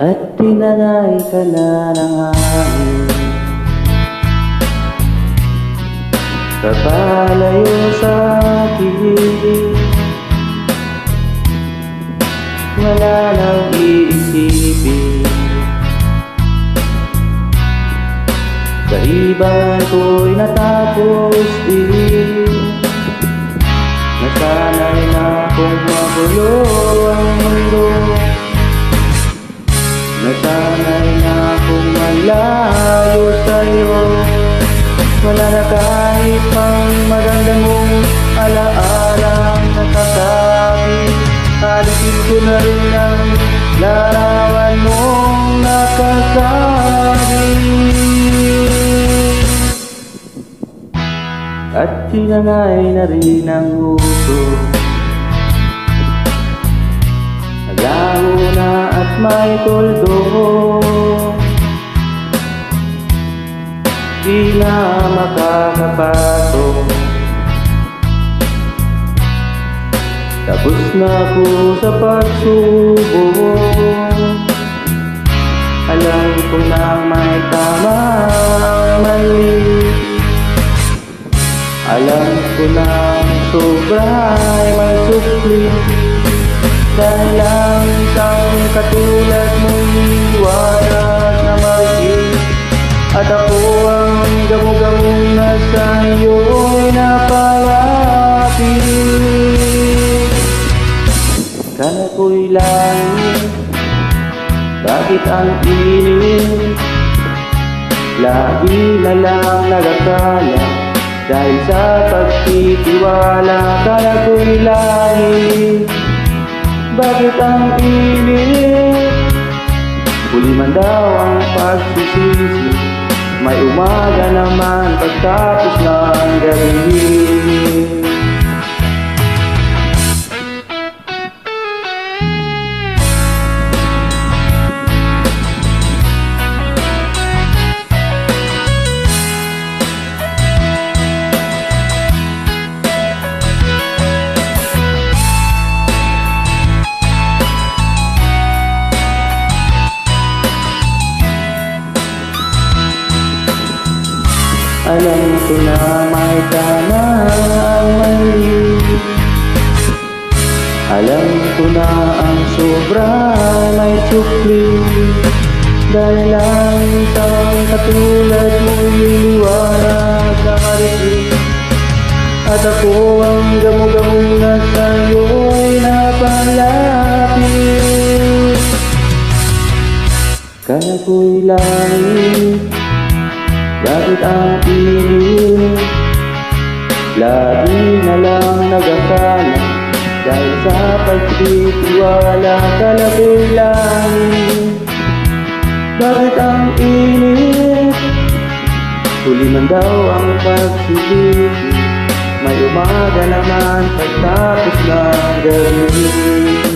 at tinangay ka na ng hangin. Papalayo sa akin, wala nang iisipin. Kaibangan ko'y natapos din. Nasanay na kung magulo ang mundo. Nasanay na kung malayo sa'yo. Wala na kahit pang maganda mong alaalang nakasabi. Alisin ko na rin ang larawan mong nakasabi. At sinangay na rin ang uso. Naglaho na at may toldo. Di na makakapasok. Tapos na ako sa pagsubok. Alam ko na may tama ang mali. Alam ko na sobra ay may sukli. Dahil lang isang katulad mo'y iwanan na maging. At ako ang gamo-gamong na sa'yo'y napalapit. Kala ko'y langit, bakit ang init? Lagi na lang nagakala, dahil sa pagtitiwala. Kala ko'y langit, bakit ang init? Huli man daw ang pagsisisi, may umaga naman pagtapos ng gabi. Alam ko na may tama ang mali. Alam ko na ang sobra may sukli. Dahil lang isang katulad mo'y iniwanag na marinig. At ako ang gamo-gamong na sa'yo'y napalapit. Kaya ko'y langit, bakit ang init? Lagi na lang nagakala, dahil sa pagtitiwala. Kala ko'y langit, bakit ang init? Huli man daw ang pagsisisi, may umaga naman pagtapos ng gabi.